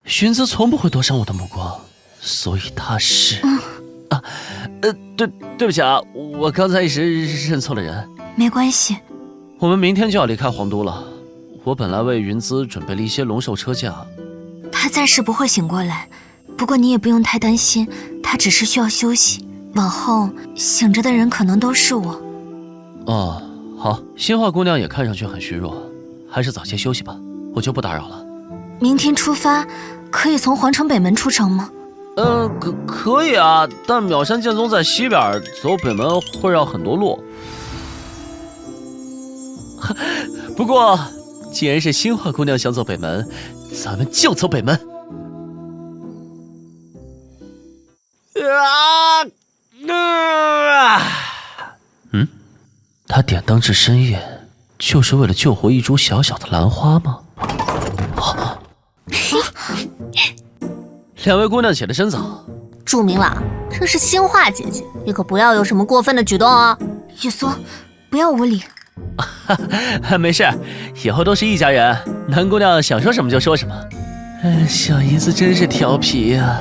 云姿从不会躲闪我的目光，所以她是……对不起啊，我刚才一时认错了人。没关系。我们明天就要离开皇都了，我本来为云姿准备了一些龙兽车架。她暂时不会醒过来，不过你也不用太担心，她只是需要休息。往后醒着的人可能都是我。哦，好，心化姑娘也看上去很虚弱，还是早些休息吧，我就不打扰了。明天出发，可以从皇城北门出城吗？可以啊，但秒山剑宗在西边，走北门会绕很多路。不过，既然是心化姑娘想走北门，咱们就走北门。他点灯至深夜，就是为了救活一株小小的兰花吗？两位姑娘起得真早。祝明朗，这是心化姐姐，你可不要有什么过分的举动哦。雨梭，不要无礼。没事，以后都是一家人，南姑娘想说什么就说什么。小姨子真是调皮呀。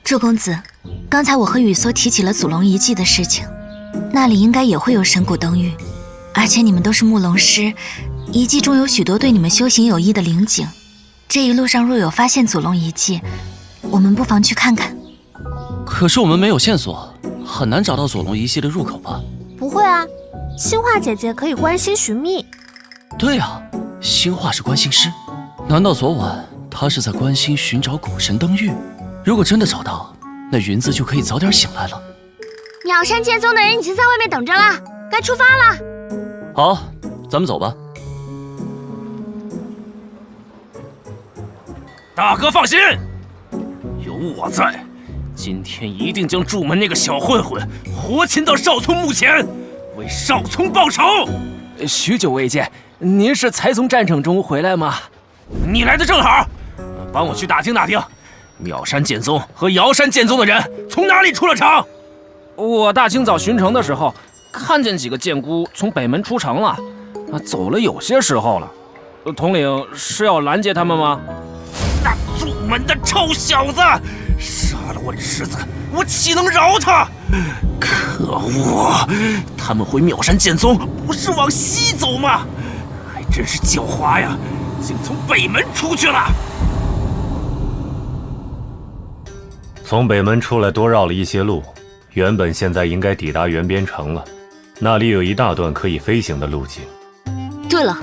周公子，刚才我和雨梭提起了祖龙遗迹的事情，那里应该也会有神谷灯玉，而且你们都是木龙师，遗迹中有许多对你们修行有益的灵景。这一路上若有发现祖龙遗迹，我们不妨去看看。可是我们没有线索，很难找到祖龙遗迹的入口吧？不会啊，心化姐姐可以观星寻觅。对啊，心化是观星师，难道昨晚她是在观星寻找古神灯玉？如果真的找到，那云姿就可以早点醒来了。秒山剑宗的人已经在外面等着了，该出发了。好，咱们走吧。大哥放心，有我在，今天一定将祝门那个小混混活擒到少聪墓前，为少聪报仇。许久未见，您是才从战场中回来吗？你来的正好，帮我去打听打听，妙山剑宗和瑶山剑宗的人从哪里出了城？我大清早巡城的时候，看见几个剑姑从北门出城了，走了有些时候了。统领是要拦截他们吗？那祝门的臭小子，杀了我侄子，我岂能饶他？可恶！他们回妙山剑宗不是往西走吗？还真是狡猾呀，竟从北门出去了。从北门出来多绕了一些路，原本现在应该抵达原边城了，那里有一大段可以飞行的路径。对了，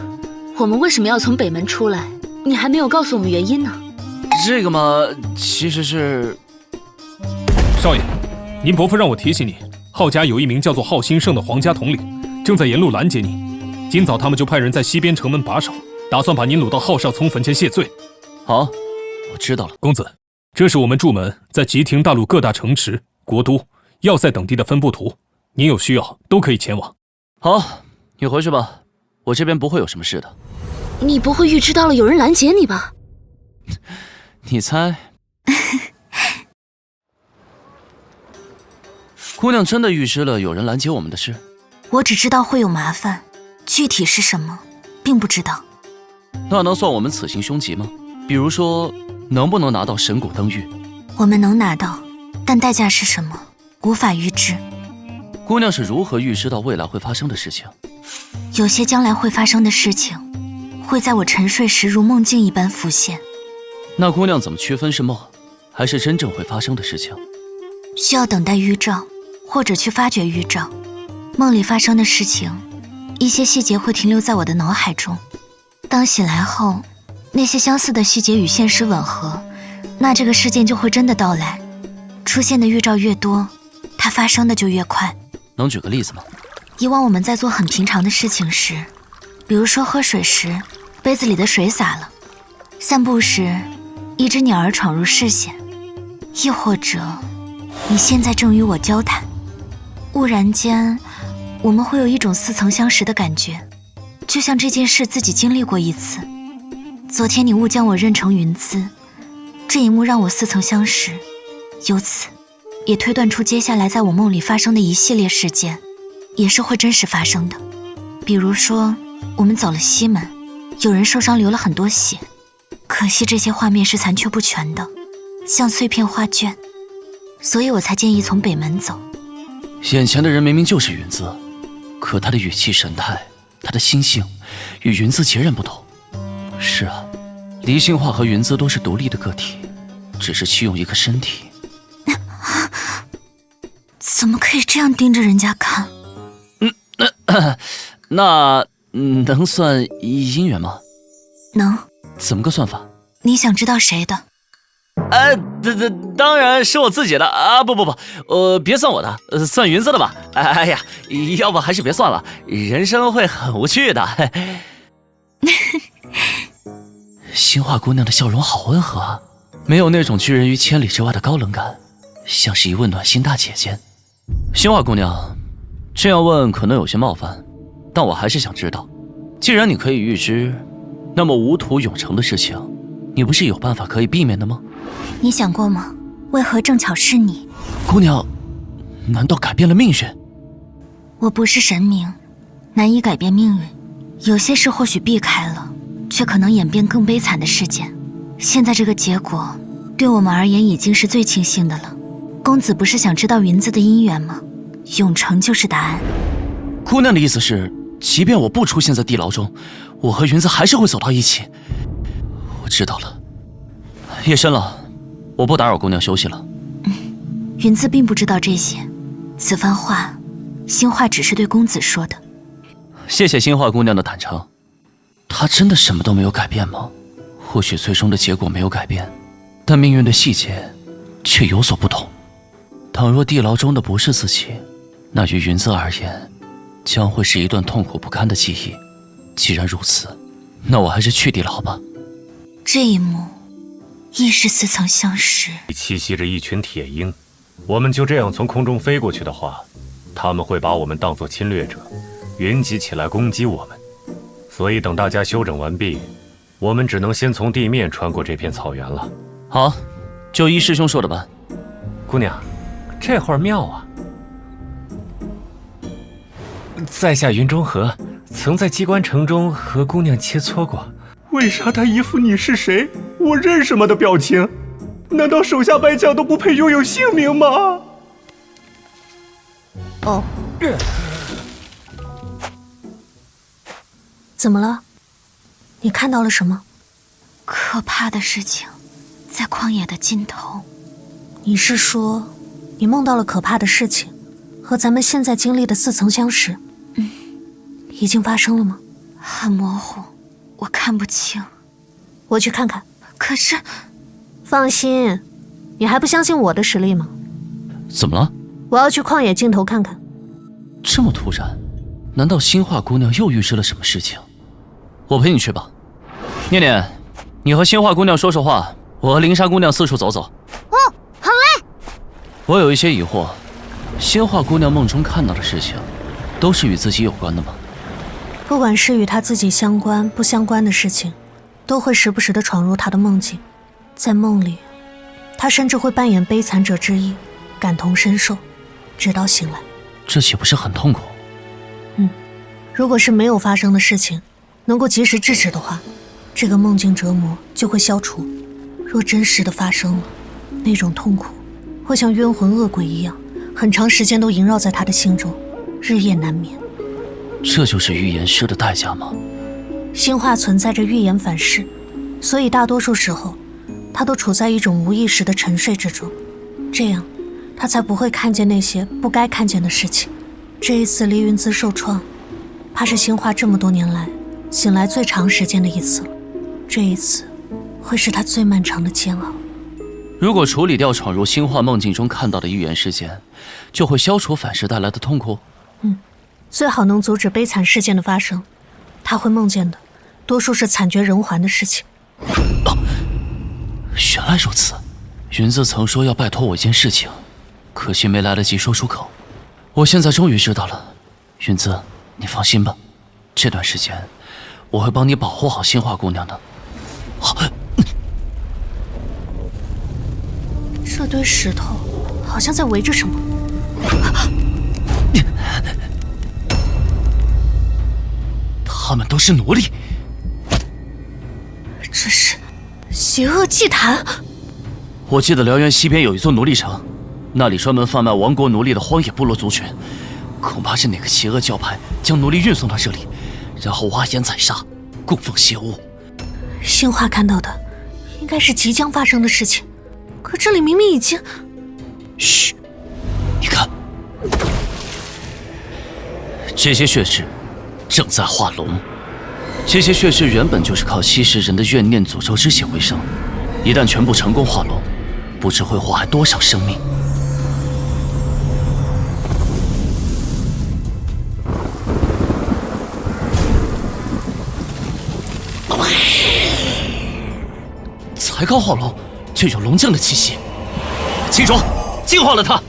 我们为什么要从北门出来？你还没有告诉我们原因呢。这个嘛，其实是……少爷，您伯父让我提醒你，浩家有一名叫做浩兴盛的皇家统领，正在沿路拦截你。今早他们就派人在西边城门把守，打算把您掳到浩少聪坟前谢罪。好，我知道了。公子，这是我们祝门在吉廷大陆各大城池、国都、要塞等地的分布图，您有需要都可以前往。好，你回去吧，我这边不会有什么事的。你不会预知到了有人拦截你吧？你猜？姑娘真的预知了有人拦截我们的事？我只知道会有麻烦，具体是什么，并不知道。那能算我们此行凶吉吗？比如说，能不能拿到神谷灯玉？我们能拿到，但代价是什么，无法预知。姑娘是如何预知到未来会发生的事情？有些将来会发生的事情，会在我沉睡时如梦境一般浮现。那姑娘怎么区分是梦，还是真正会发生的事情？需要等待预兆，或者去发掘预兆。梦里发生的事情，一些细节会停留在我的脑海中。当醒来后，那些相似的细节与现实吻合，那这个事件就会真的到来。出现的预兆越多，它发生的就越快。能举个例子吗？以往我们在做很平常的事情时，比如说喝水时，杯子里的水洒了；散步时，一只鸟儿闯入视线；亦或者，你现在正与我交谈。忽然间，我们会有一种似曾相识的感觉，就像这件事自己经历过一次。昨天你误将我认成云姿，这一幕让我似曾相识，由此也推断出接下来在我梦里发生的一系列事件，也是会真实发生的。比如说，我们走了西门，有人受伤流了很多血，可惜这些画面是残缺不全的，像碎片画卷，所以我才建议从北门走。眼前的人明明就是云姿，可他的语气神态，他的心性，与云姿截然不同。是啊，离心化和云姿都是独立的个体，只是弃用一个身体。怎么可以这样盯着人家看？那能算姻缘吗？能。怎么个算法？你想知道谁的？当然是我自己的啊！不，别算我的，算云姿的吧。哎呀，要不还是别算了，人生会很无趣的。心化姑娘的笑容好温和啊，没有那种拒人于千里之外的高冷感，像是一位暖心大姐姐。心化姑娘，这样问可能有些冒犯，但我还是想知道，既然你可以预知，那么无土永成的事情，你不是有办法可以避免的吗？你想过吗？为何正巧是你？姑娘，难道改变了命运？我不是神明，难以改变命运。有些事或许避开了，却可能演变更悲惨的事件。现在这个结果，对我们而言已经是最庆幸的了。公子不是想知道云姿的姻缘吗？永成就是答案。姑娘的意思是，即便我不出现在地牢中，我和云姿还是会走到一起。我知道了。夜深了，我不打扰姑娘休息了。云姿并不知道这些，此番话，心化只是对公子说的。谢谢心化姑娘的坦诚。她真的什么都没有改变吗？或许最终的结果没有改变，但命运的细节却有所不同。倘若地牢中的不是自己，那于云姿而言，将会是一段痛苦不堪的记忆。既然如此，那我还是去地牢吧。这一幕，亦是似曾相识。栖息着一群铁鹰，我们就这样从空中飞过去的话，他们会把我们当作侵略者，云集起来攻击我们。所以等大家休整完毕，我们只能先从地面穿过这片草原了。好，就依师兄说的办。姑娘，这会儿妙啊！在下云中河，曾在机关城中和姑娘切磋过。为啥他一副你是谁，我认识吗的表情？难道手下败将都不配拥有姓名吗？哦，怎么了？你看到了什么？可怕的事情，在旷野的尽头。你是说，你梦到了可怕的事情，和咱们现在经历的似曾相识？已经发生了吗？很模糊，我看不清。我去看看。可是，放心，你还不相信我的实力吗？怎么了？我要去旷野尽头看看。这么突然，难道心化姑娘又预知了什么事情？我陪你去吧。念念，你和心化姑娘说说话，我和灵莎姑娘四处走走。哦，好嘞。我有一些疑惑，心化姑娘梦中看到的事情，都是与自己有关的吗？不管是与她自己相关不相关的事情，都会时不时地闯入她的梦境。在梦里，她甚至会扮演悲惨者之一，感同身受，直到醒来。这岂不是很痛苦？如果是没有发生的事情，能够及时制止的话，这个梦境折磨就会消除。若真实的发生了，那种痛苦会像冤魂恶鬼一样，很长时间都萦绕在他的心中，日夜难眠。这就是预言师的代价吗？心化存在着预言反噬，所以大多数时候，他都处在一种无意识的沉睡之中，这样他才不会看见那些不该看见的事情。这一次离云姿受创，怕是心化这么多年来醒来最长时间的一次了。这一次会是他最漫长的煎熬。如果处理掉闯入心化梦境中看到的预言事件，就会消除反噬带来的痛苦。最好能阻止悲惨事件的发生。他会梦见的，多数是惨绝人寰的事情。原来如此，云姿曾说要拜托我一件事情，可惜没来得及说出口。我现在终于知道了，云姿，你放心吧，这段时间我会帮你保护好心化姑娘的。这堆石头好像在围着什么。他们都是奴隶。这是邪恶祭坛。我记得辽源西边有一座奴隶城，那里专门贩卖亡国奴隶的荒野部落族群，恐怕是哪个邪恶教派将奴隶运送到这里，然后挖盐宰杀，供奉邪物。星华看到的应该是即将发生的事情，可这里明明已经……嘘，你看，这些血质正在化龙。这些血质原本就是靠吸食人的怨念诅咒之血为生，一旦全部成功化龙，不知会祸害多少生命。才刚化龙，就有龙将的气息。青竹，净化了他！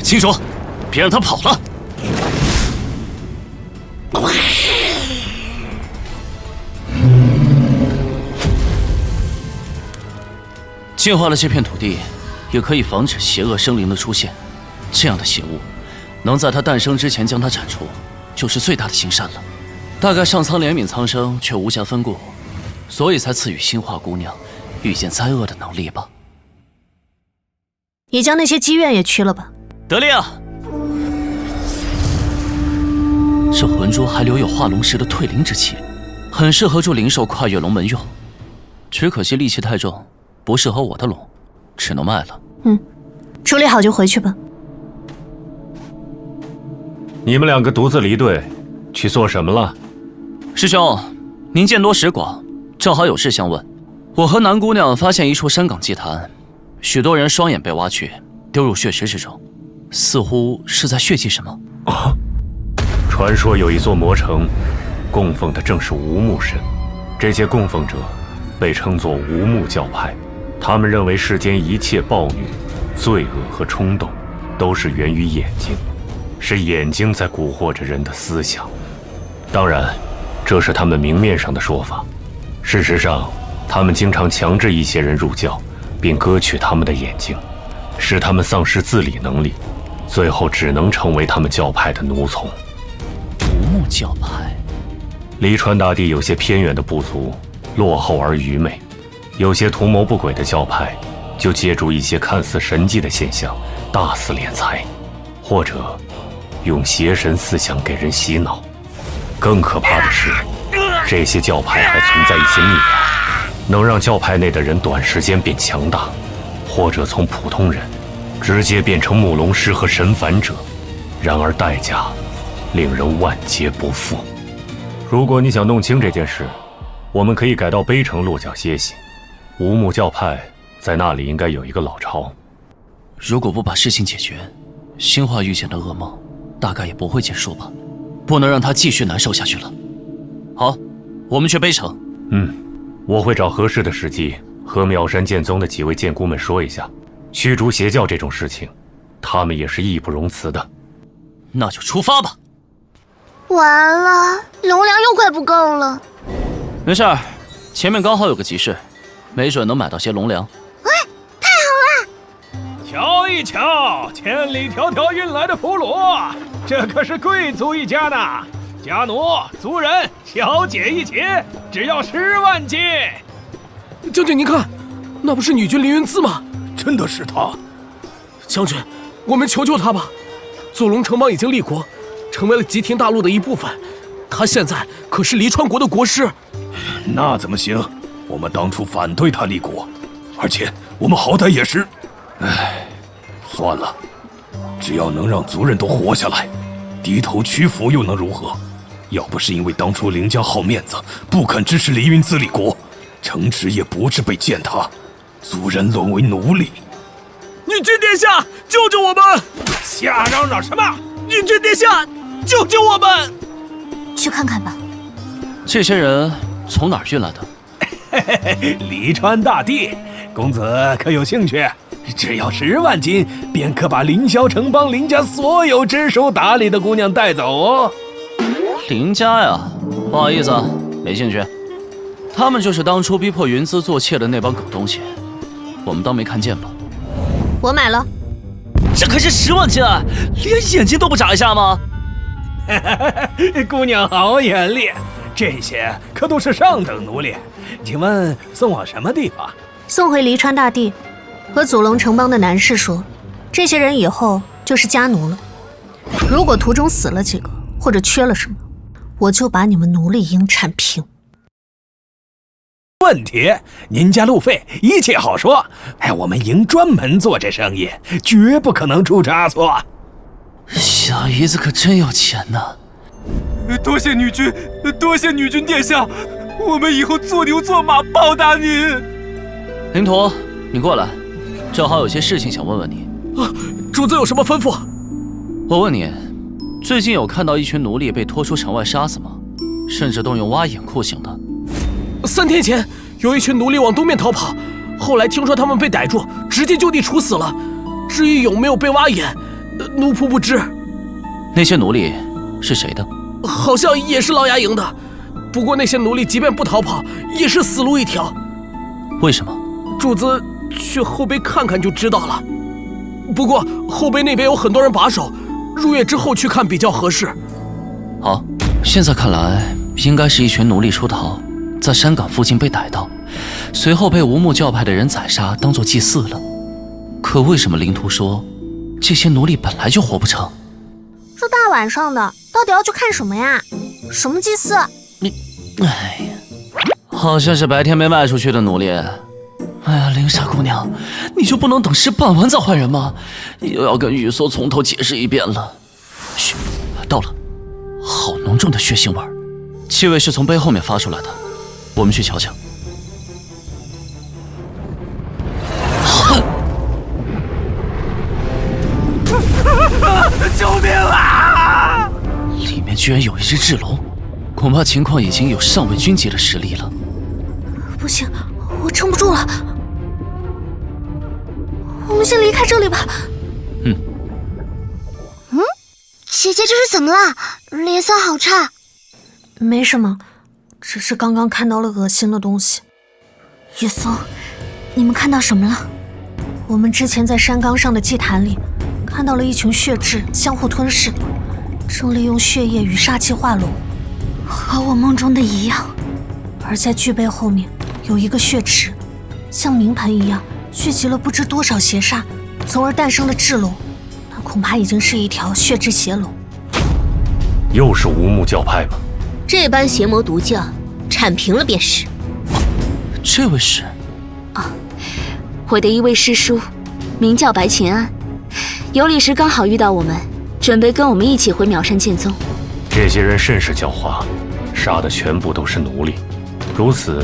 青竹，别让他跑了！净化了这片土地，也可以防止邪恶生灵的出现。这样的邪物，能在它诞生之前将它铲除，就是最大的行善了。大概上苍怜悯苍生，却无暇分顾，所以才赐予星华姑娘预见灾厄的能力吧。你将那些积怨也去了吧。得令。这魂珠还留有化龙时的退灵之气，很适合助灵兽跨越龙门用。只可惜戾气太重，不适合我的龙，只能卖了。处理好就回去吧。你们两个独自离队，去做什么了？师兄，您见多识广，正好有事相问。我和南姑娘发现一处山岗祭坛，许多人双眼被挖去，丢入血池之中，似乎是在血祭什么。传说有一座魔城，供奉的正是无木神。这些供奉者被称作无木教派，他们认为世间一切暴虐、罪恶和冲动，都是源于眼睛，是眼睛在蛊惑着人的思想。当然，这是他们明面上的说法。事实上，他们经常强制一些人入教，并割去他们的眼睛，使他们丧失自理能力，最后只能成为他们教派的奴从。无木教派，离川大地有些偏远的部族，落后而愚昧，有些图谋不轨的教派，就借助一些看似神迹的现象，大肆敛财，或者用邪神思想给人洗脑。更可怕的是，这些教派还存在一些秘法，能让教派内的人短时间变强大，或者从普通人直接变成木龙师和神凡者。然而代价令人万劫不复。如果你想弄清这件事，我们可以改到卑城落脚歇息。无木教派在那里应该有一个老巢。如果不把事情解决，星华遇见的噩梦大概也不会结束吧。不能让他继续难受下去了。好，我们去卑城。我会找合适的时机和妙山剑宗的几位剑姑们说一下，驱逐邪教这种事情，他们也是义不容辞的。那就出发吧。完了，龙粮又快不够了。没事儿，前面刚好有个集市，没准能买到些龙粮。瞧一瞧，千里迢迢运来的俘虏，这可是贵族一家呢。家奴、族人、小姐一起，只要10万金。将军，您看，那不是女君凌云姿吗？真的是他。将军，我们求求他吧。左龙城邦已经立国，成为了吉田大陆的一部分。他现在可是离川国的国师。那怎么行？我们当初反对他立国，而且我们好歹也是……算了，只要能让族人都活下来，低头屈服又能如何？要不是因为当初凌家好面子，不肯支持凌云姿立国，城池也不至被践踏，族人沦为奴隶。女君殿下，救救我们！瞎嚷嚷什么？女君殿下，救救我们！去看看吧。这些人从哪儿运来的？离川大地，公子可有兴趣？只要10万金，便可把凌霄城邦林家所有知书达理的姑娘带走哦。林家呀，不好意思，没兴趣。他们就是当初逼迫云姿做妾的那帮狗东西，我们当没看见吧。我买了。这可是10万金啊，连眼睛都不眨一下吗？姑娘好眼力，这些可都是上等奴隶，请问送往什么地方？送回黎川大帝，和祖龙城邦的男士说，这些人以后就是家奴了。如果途中死了几个，或者缺了什么，我就把你们奴隶营铲平。问题，您家路费一切好说。我们营专门做这生意，绝不可能出差错。小姨子可真有钱呐！多谢女君，多谢女君殿下，我们以后做牛做马报答您。灵陀，你过来，正好有些事情想问问你。主子有什么吩咐？我问你，最近有看到一群奴隶被拖出城外杀死吗？甚至动用挖眼酷刑的。3天前，有一群奴隶往东面逃跑，后来听说他们被逮住，直接就地处死了。至于有没有被挖眼，奴仆不知。那些奴隶是谁的？好像也是狼牙营的。不过那些奴隶即便不逃跑，也是死路一条。为什么？主子去后背看看就知道了。不过后背那边有很多人把守，入夜之后去看比较合适。好，现在看来应该是一群奴隶出逃，在山岗附近被逮到，随后被无木教派的人宰杀，当作祭祀了。可为什么灵图说这些奴隶本来就活不成？这大晚上的，到底要去看什么呀？什么祭祀？哎呀，好像是白天被卖出去的奴隶。哎呀，灵傻姑娘，你就不能等事办完再换人吗？又要跟玉梭从头解释一遍了。嘘，到了，好浓重的血腥味儿，气味是从背后面发出来的，我们去瞧瞧。救命啊！里面居然有一只智龙，恐怕情况已经有上尉军级的实力了。不行，我撑不住了，我们先离开这里吧。姐姐这是怎么了？脸色好差。没什么，只是刚刚看到了恶心的东西。玉松，你们看到什么了？我们之前在山岗上的祭坛里看到了一群血蛭相互吞噬，正利用血液与杀气化龙，和我梦中的一样。而在巨背后面有一个血池，像冥盆一样聚集了不知多少邪煞，从而诞生了智龙。那恐怕已经是一条血之邪龙。又是无木教派吗？这般邪魔毒教，铲平了便是。这位是？我的一位师叔，名叫白秦安，有礼时刚好遇到我们，准备跟我们一起回秒山剑宗。这些人甚是狡猾，杀的全部都是奴隶。如此，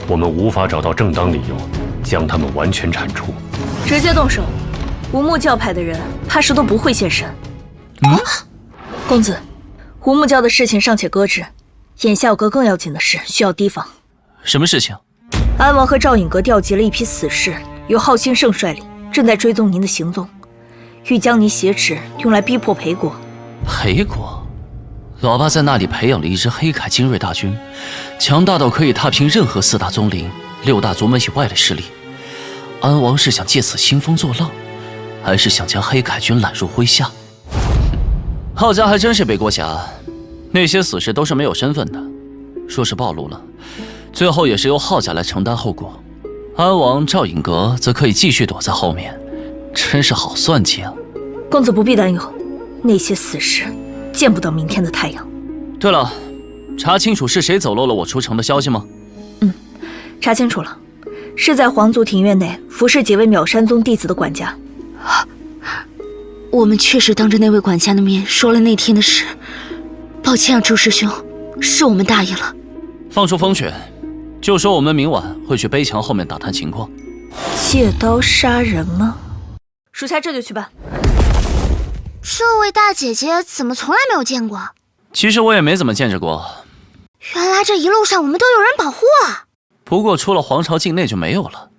我们无法找到正当理由将他们完全铲除。直接动手，无木教派的人怕是都不会现身。公子，无木教的事情尚且搁置，眼下有个更要紧的事需要提防。什么事情？安王和赵颖阁调集了一批死士，由浩兴盛率领，正在追踪您的行踪，欲将您挟持，用来逼迫裴国。裴国？老爸在那里培养了一支黑铠精锐大军，强大到可以踏平任何4大宗陵、6大族门以外的势力。安王是想借此兴风作浪，还是想将黑铠军揽入麾下？浩家还真是背锅侠，那些死士都是没有身份的，若是暴露了，最后也是由浩家来承担后果。安王赵颖阁则可以继续躲在后面，真是好算计啊！公子不必担忧，那些死士见不到明天的太阳。对了，查清楚是谁走漏了我出城的消息吗？查清楚了，是在皇族庭院内服侍几位秒山宗弟子的管家。我们确实当着那位管家的面说了那天的事，抱歉啊，朱师兄，是我们大意了。放出风去，就说我们明晚会去碑墙后面打探情况。借刀杀人吗？属下这就去办。这位大姐姐怎么从来没有见过？其实我也没怎么见着过。原来这一路上我们都有人保护啊！不过出了皇朝境内就没有了。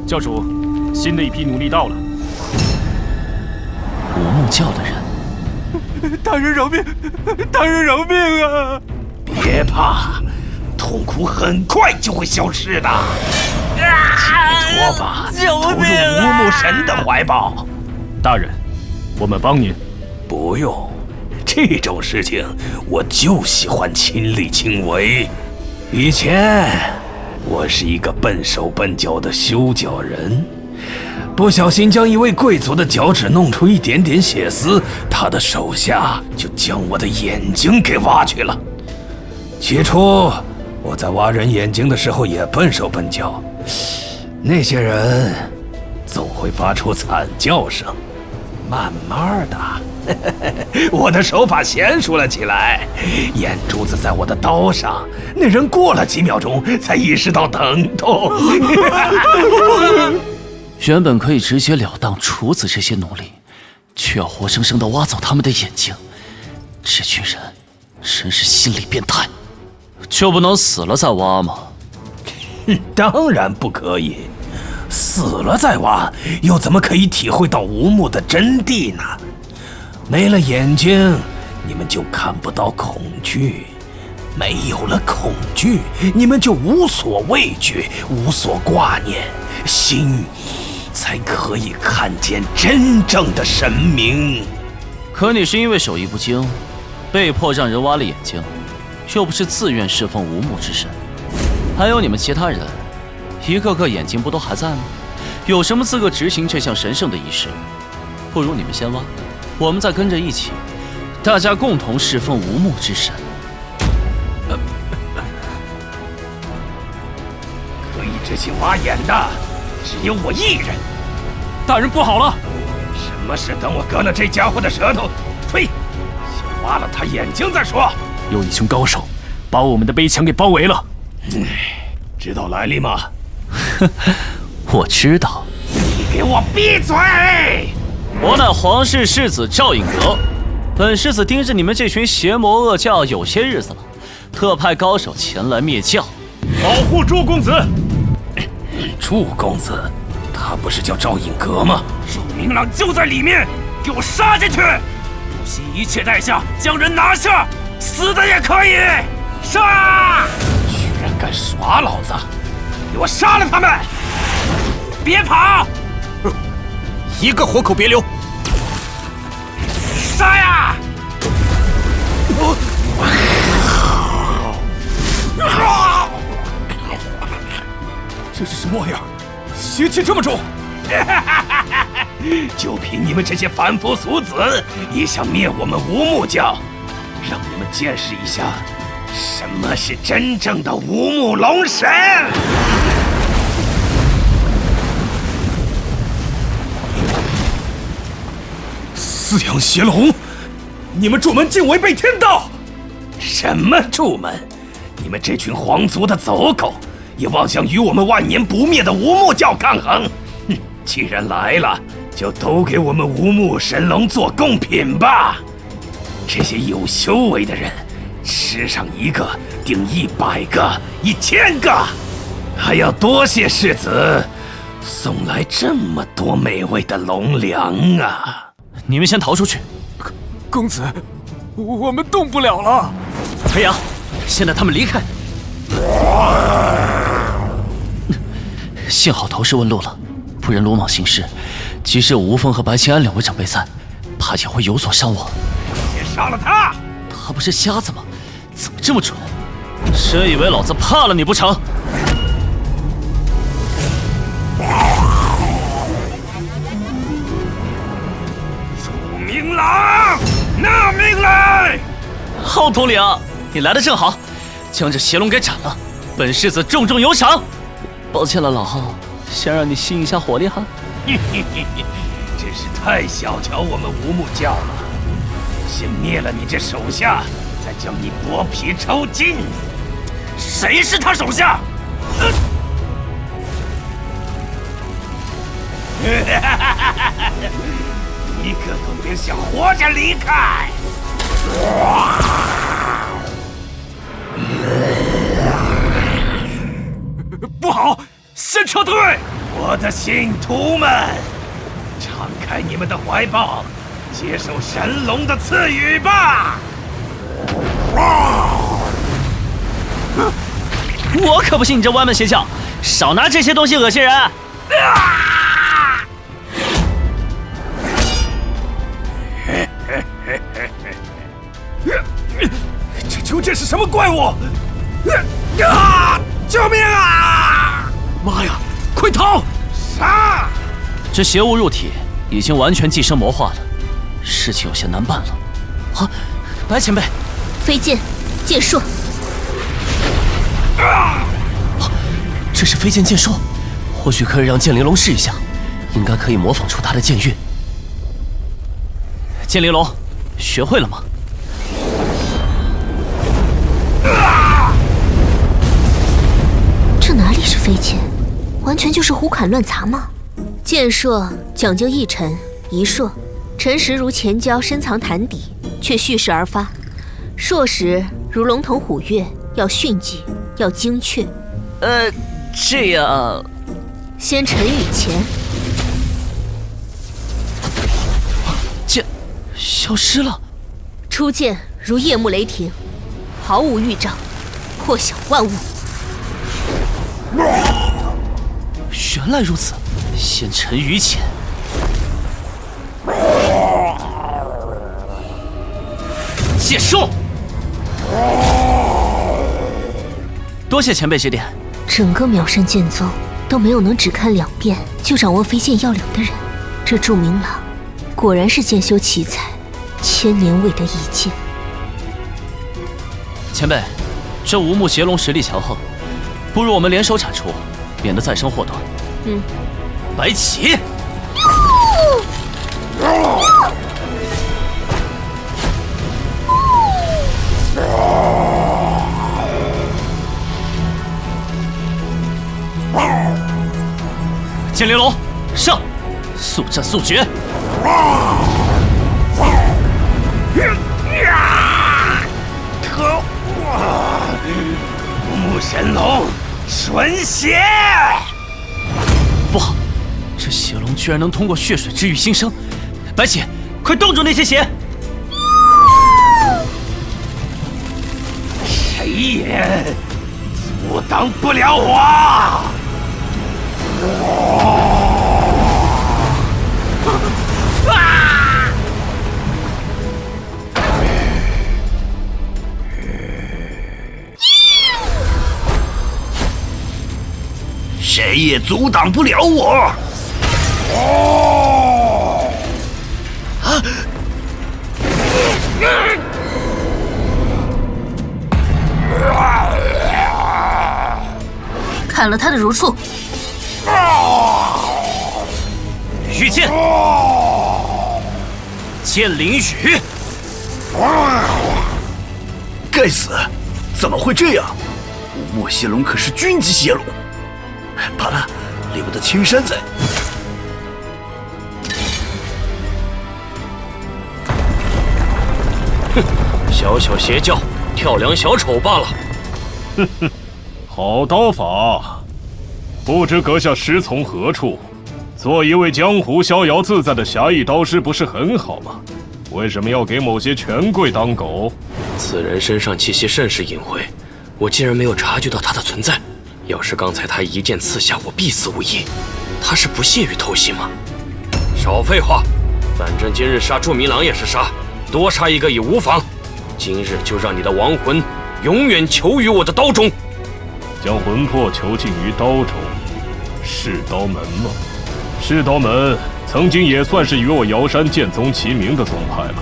教主，新的一批奴隶到了。无木教的人。大人饶命！大人饶命啊！别怕，痛苦很快就会消失的。解脱吧，投入无木神的怀抱。大人，我们帮您。不用，这种事情我就喜欢亲力亲为。以前我是一个笨手笨脚的修脚人，不小心将一位贵族的脚趾弄出一点点血丝，他的手下就将我的眼睛给挖去了。起初我在挖人眼睛的时候也笨手笨脚，那些人总会发出惨叫声。慢慢的，我的手法娴熟了起来，眼珠子在我的刀上，那人过了几秒钟才意识到疼痛。原本可以直截了当处死这些奴隶，却要活生生的挖走他们的眼睛。这群人真是心理变态，就不能死了再挖吗？当然不可以，死了再挖，又怎么可以体会到无目的真谛呢？没了眼睛，你们就看不到恐惧；没有了恐惧，你们就无所畏惧，无所挂念，心才可以看见真正的神明。可你是因为手艺不精，被迫让人挖了眼睛，又不是自愿侍奉无目之神。还有你们其他人，一个个眼睛不都还在吗？有什么资格执行这项神圣的仪式？不如你们先挖，我们再跟着一起，大家共同侍奉无目之神。可以执行挖眼的只有我一人。大人不好了！什么事等我割了这家伙的舌头？呸！先挖了他眼睛再说。有一群高手把我们的碑墙给包围了。知道来历吗？我知道。你给我闭嘴！我乃皇室世子赵颖格，本世子盯着你们这群邪魔恶教有些日子了，特派高手前来灭教，保护祝公子。祝公子，他不是叫赵颖格吗？赵明朗就在里面，给我杀进去！不惜一切代价将人拿下，死的也可以。杀！居然敢耍老子！给我杀了他们！别跑！一个活口别留！杀呀！这是什么玩意儿？邪气这么重！就凭你们这些凡夫俗子，也想灭我们无目教？让你们见识一下什么是真正的无目龙神！四阳邪龙，你们祝门竟违背天道！什么祝门？你们这群皇族的走狗，也妄想与我们万年不灭的无目教抗衡？哼！既然来了，就都给我们无目神龙做贡品吧！这些有修为的人，吃上一个顶100个、1000个，还要多谢世子送来这么多美味的龙粮啊！你们先逃出去。公子，我们动不了了。飞扬，先带他们离开。幸好头是问路了，不然鲁莽行事，即使吴峰和白清安2位长辈在，怕也会有所伤亡。先杀了他！他不是瞎子吗？怎么这么蠢？真以为老子怕了你不成？楚明朗，拿命来！浩统领，你来的正好，将这邪龙给斩了，本世子重重有赏。抱歉了，老浩，先让你吸一下火力哈。真是太小瞧我们无目教了！先灭了你这手下，再将你剥皮抽筋。谁是他手下？一个都别想活着离开！不好，先撤退！我的信徒们，敞开你们的怀抱，接受神龙的赐予吧！我可不信你这歪门邪教，少拿这些东西恶心人！这是什么怪物？救命啊！妈呀，快逃！杀！这邪物入体已经完全寄生魔化了，事情有些难办了。啊，白前辈，飞剑，剑术。这是飞剑剑术，或许可以让剑玲珑试一下，应该可以模仿出他的剑韵。剑玲珑，学会了吗？这哪里是飞剑，完全就是胡砍乱砸嘛！剑术讲究一沉一硕，沉时如前蛟深藏潭底，却蓄势而发；硕时如龙腾虎跃，要迅疾，要精确。这样，先沉于前，剑消失了。出剑如夜幕雷霆，毫无预兆，破晓万物。原来如此，先沉于浅。剑术，多谢前辈指点。整个秒山剑宗都没有能只看2遍就掌握飞剑要领的人，这祝明郎果然是剑修奇才，千年未得一见。前辈，这无目邪龙实力强横，不如我们联手铲除，免得再生祸端。白起。剑玲珑，上！速战速决！可恶！无目神龙，纯血！不好，这邪龙居然能通过血水治愈新生！白起，快冻住那些血！谁也阻挡不了我！谁也阻挡不了我！砍了他的如处。御剑，剑灵雨。该死，怎么会这样？无目邪龙可是军级邪龙。罢了，留得青山在。哼，小小邪教，跳梁小丑罢了。哼哼，好刀法，不知阁下师从何处？做一位江湖逍遥自在的侠义刀师不是很好吗？为什么要给某些权贵当狗？此人身上气息甚是隐晦，我竟然没有察觉到他的存在。要是刚才他一剑刺下，我必死无疑。他是不屑于偷袭吗？少废话，反正今日杀祝明郎也是杀，多杀一个也无妨。今日就让你的亡魂永远囚于我的刀中。将魂魄囚禁于刀中，噬刀门吗？噬刀门曾经也算是与我瑶山剑宗齐名的宗派了，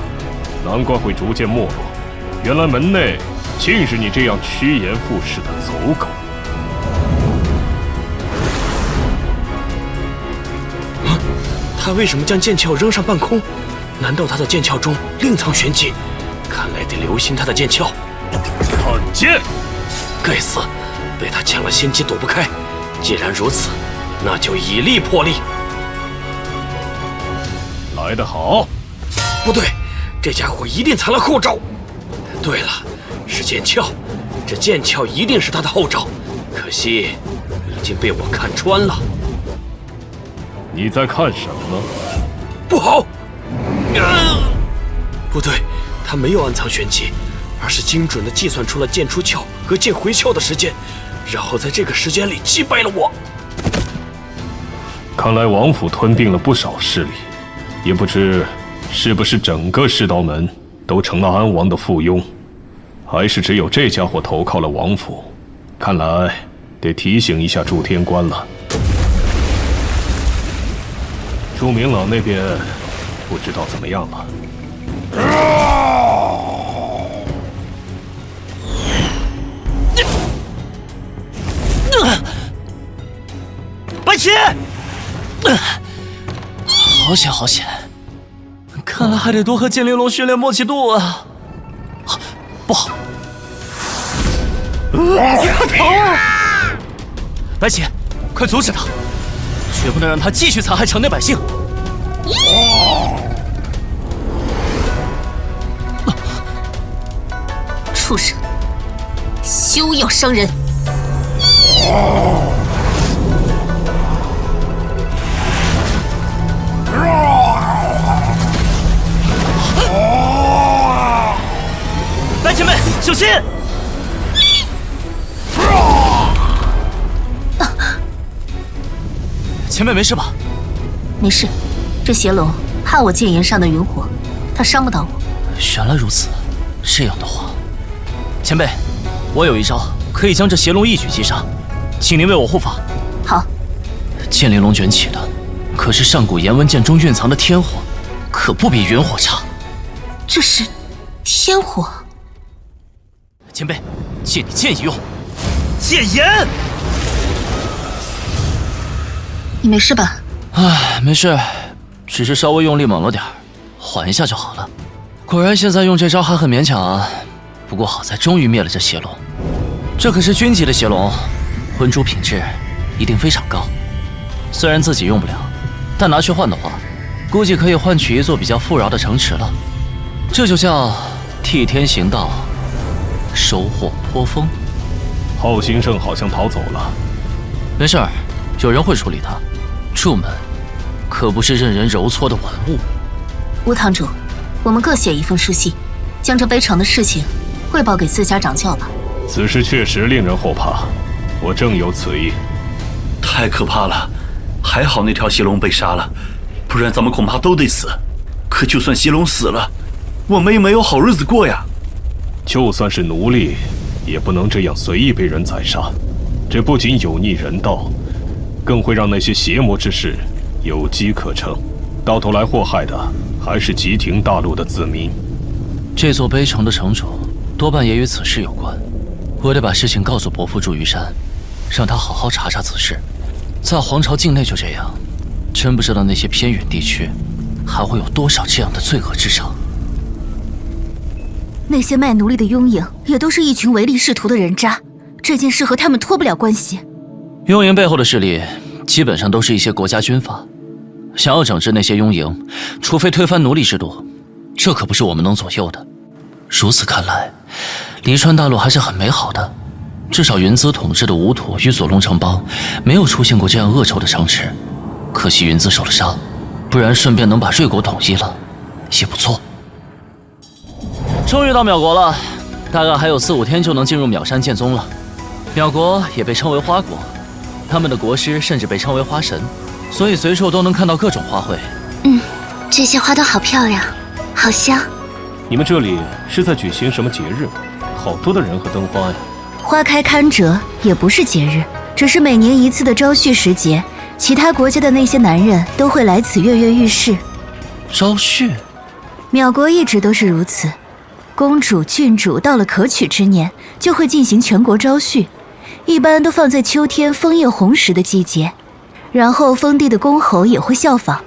难怪会逐渐没落。原来门内竟是你这样趋炎附势的走狗。他为什么将剑鞘扔上半空？难道他的剑鞘中另藏玄机？看来得留心他的剑鞘。看剑！该死，被他抢了先机躲不开。既然如此，那就以力破力。来得好！不对，这家伙一定藏了后招。对了，是剑鞘，这剑鞘一定是他的后招，可惜已经被我看穿了。你在看什么？不好！不对，他没有暗藏玄机，而是精准地计算出了剑出鞘和剑回鞘的时间，然后在这个时间里击败了我。看来王府吞并了不少势力，也不知是不是整个噬刀门都成了安王的附庸。还是只有这家伙投靠了王府，看来得提醒一下祝天官了。祝明朗那边不知道怎么样了。白起，好险好险！看来还得多和剑灵龙训练默契度啊！不好！白起，快阻止他！绝不能让他继续残害城内百姓！畜生，休要伤人！来，前辈，小心！前辈没事吧？没事，这邪龙怕我剑炎上的云火，它伤不到我。原来如此，这样的话，前辈，我有一招可以将这邪龙一举击杀，请您为我护法。好。剑灵龙卷起的可是上古炎纹剑中蕴藏的天火，可不比云火差。这是天火。前辈，借你剑一用。剑炎，你没事吧？唉，没事，只是稍微用力猛了点儿，缓一下就好了。果然现在用这招还很勉强啊。不过好在终于灭了这邪龙，这可是军级的邪龙，魂珠品质一定非常高。虽然自己用不了，但拿去换的话，估计可以换取一座比较富饶的城池了。这就叫替天行道，收获颇丰。浩兴盛好像逃走了。没事儿，有人会处理他。祝门可不是任人揉搓的玩物。吴堂主，我们各写一封书信，将这悲长的事情汇报给自家掌教吧。此事确实令人后怕，我正有此意。太可怕了，还好那条邪龙被杀了，不然咱们恐怕都得死。可就算邪龙死了，我们也没有好日子过呀。就算是奴隶，也不能这样随意被人宰杀。这不仅有逆人道，更会让那些邪魔之士有机可乘，到头来祸害的还是吉廷大陆的子民。这座悲城的城主多半也与此事有关，我得把事情告诉伯父祝余山，让他好好查查此事。在皇朝境内就这样，真不知道那些偏远地区还会有多少这样的罪恶之城。那些卖奴隶的庸营也都是一群唯利是图的人渣，这件事和他们脱不了关系。庸营背后的势力基本上都是一些国家军阀，想要整治那些庸营，除非推翻奴隶制度，这可不是我们能左右的。如此看来，离川大陆还是很美好的，至少云姿统治的吴土与左龙城邦没有出现过这样恶臭的城池。可惜云姿受了伤，不然顺便能把瑞国统一了，也不错。终于到淼国了，大概还有4、5天就能进入淼山剑宗了。淼国也被称为花国，他们的国师甚至被称为花神，所以随处都能看到各种花卉。这些花都好漂亮，好香。你们这里是在举行什么节日？好多的人和灯花呀！花开堪折也不是节日，只是每年一次的朝煦时节，其他国家的那些男人都会来此跃跃欲试。朝煦，淼国一直都是如此。公主、郡主到了可娶之年，就会进行全国朝煦，一般都放在秋天枫叶红时的季节，然后封地的公侯也会效仿。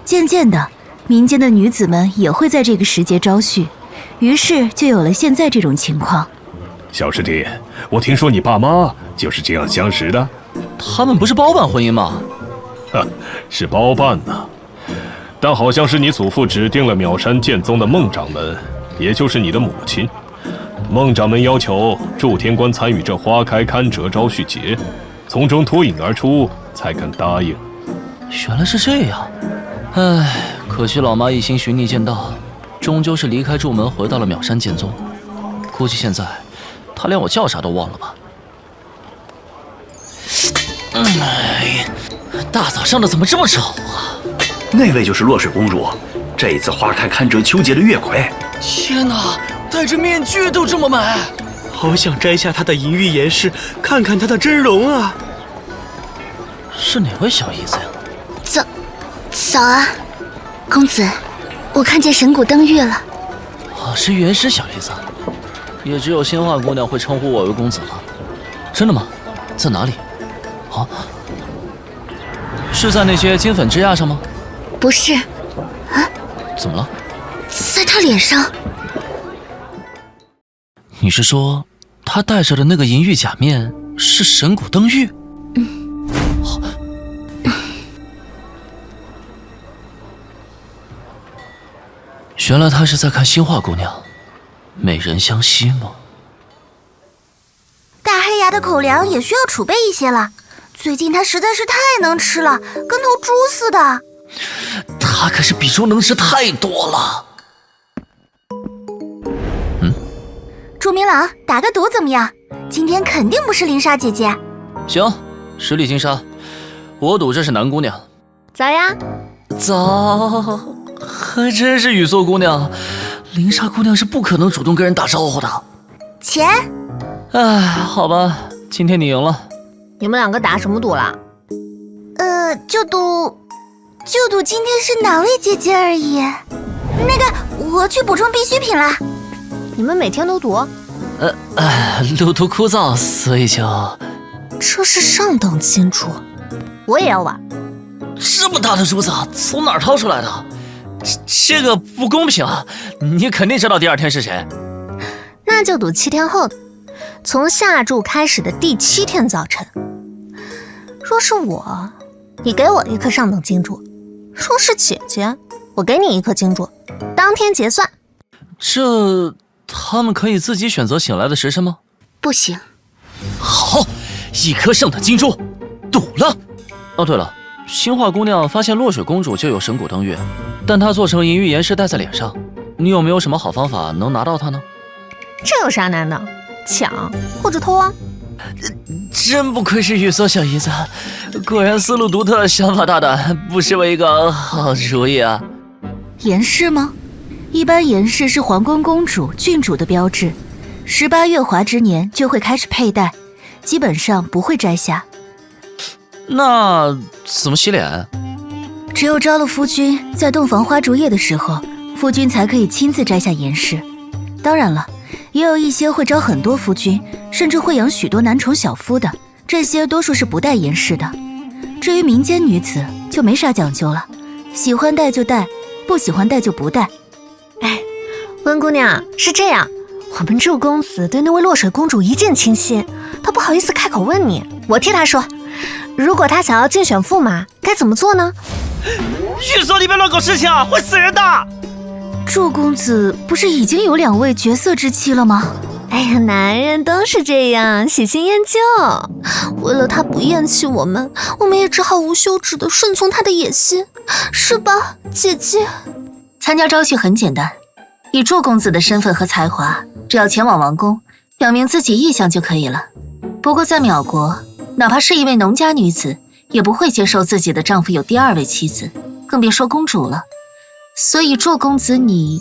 渐渐的，民间的女子们也会在这个时节朝煦，于是就有了现在这种情况。小师弟，我听说你爸妈就是这样相识的。他们不是包办婚姻吗？是包办呢，但好像是你祖父指定了淼山剑宗的孟掌门，也就是你的母亲。孟掌门要求祝天官参与这花开堪折朝煦节，从中脱颖而出，才肯答应。原来是这样，唉，可惜老妈一心寻逆剑道，终究是离开祝门回到了淼山剑宗。估计现在她连我叫啥都忘了吧。大早上的怎么这么吵啊？那位就是落水公主，这一次花开堪折秋节的月魁。天哪，戴着面具都这么美，好想摘下她的银玉岩饰，看看她的真容啊！是哪位小姨子呀？早啊，公子，我看见神谷登月了。是元师小姨子，也只有仙化姑娘会称呼我为公子了。真的吗？在哪里？啊？是在那些金粉枝桠上吗？不是。啊？怎么了？在他脸上。你是说，他戴着的那个银玉假面是神谷登玉？原来他是在看星化姑娘，美人相惜吗？大黑牙的口粮也需要储备一些了，最近他实在是太能吃了，跟头猪似的。他可是比猪能吃太多了。朱明朗，打个赌怎么样？今天肯定不是林莎姐姐。行，实力金沙，我赌这是南姑娘。早呀。早，还真是雨梭姑娘。林莎姑娘是不可能主动跟人打招呼的。钱？哎，好吧，今天你赢了。你们两个打什么赌啦？就赌今天是哪位姐姐而已。那个，我去补充必需品啦。你们每天都赌？路途枯燥，所以就……这是上等金珠，我也要玩。这么大的珠子从哪儿掏出来的？这个不公平啊！你肯定知道第二天是谁。那就赌7天后的，从下注开始的第7天早晨。若是我，你给我1颗上等金珠；若是姐姐，我给你1颗金珠，当天结算。这他们可以自己选择醒来的时辰吗？不行。好，1颗上等金珠，赌了。哦，对了，星化姑娘发现落水公主就有神谷登月，但她做成银玉岩饰戴在脸上，你有没有什么好方法能拿到她呢？这有啥难的？抢或者偷啊！真不愧是雨梭小姨子，果然思路独特，想法大胆，不失为一个好主意啊。岩饰吗？一般岩饰是皇宫公主、郡主的标志，18月华之年就会开始佩戴，基本上不会摘下。那怎么洗脸？只有招了夫君，在洞房花烛夜的时候，夫君才可以亲自摘下岩饰。当然了，也有一些会招很多夫君，甚至会养许多男宠小夫的，这些多数是不戴岩饰的。至于民间女子，就没啥讲究了，喜欢戴就戴，不喜欢戴就不戴。哎，温姑娘，是这样，我们祝公子对那位落水公主一见倾心，他不好意思开口问你，我替他说，如果他想要竞选驸马，该怎么做呢？玉梭，你别乱搞事情啊，会死人的！祝公子不是已经有2位绝色之妻了吗？哎呀，男人都是这样，喜新厌旧。为了他不厌弃我们也只好无休止的顺从他的野心，是吧，姐姐？参加招婿很简单，以祝公子的身份和才华，只要前往王宫，表明自己意向就可以了。不过在淼国，哪怕是一位农家女子，也不会接受自己的丈夫有第2位妻子，更别说公主了。所以祝公子你……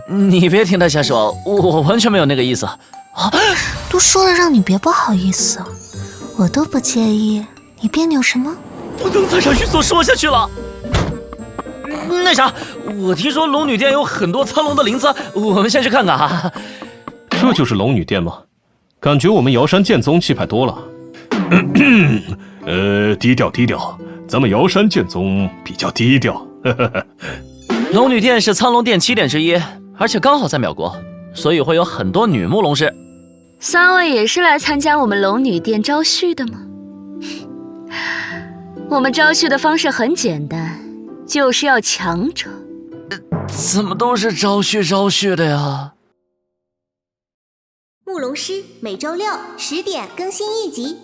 你别听他瞎说，我完全没有那个意思。都说了让你别不好意思，我都不介意，你别扭什么？不能再让玉梭说下去了。那啥，我听说龙女殿有很多苍龙的灵子，我们先去看看啊。这就是龙女殿吗？感觉我们瑶山剑宗气派多了。低调低调，咱们瑶山剑宗比较低调。龙女殿是苍龙殿7殿之一，而且刚好在淼国，所以会有很多女慕龙师。3位也是来参加我们龙女殿招婿的吗？我们招婿的方式很简单，就是要强者。怎么都是招婿的呀？慕龙师每周6 10点更新1集。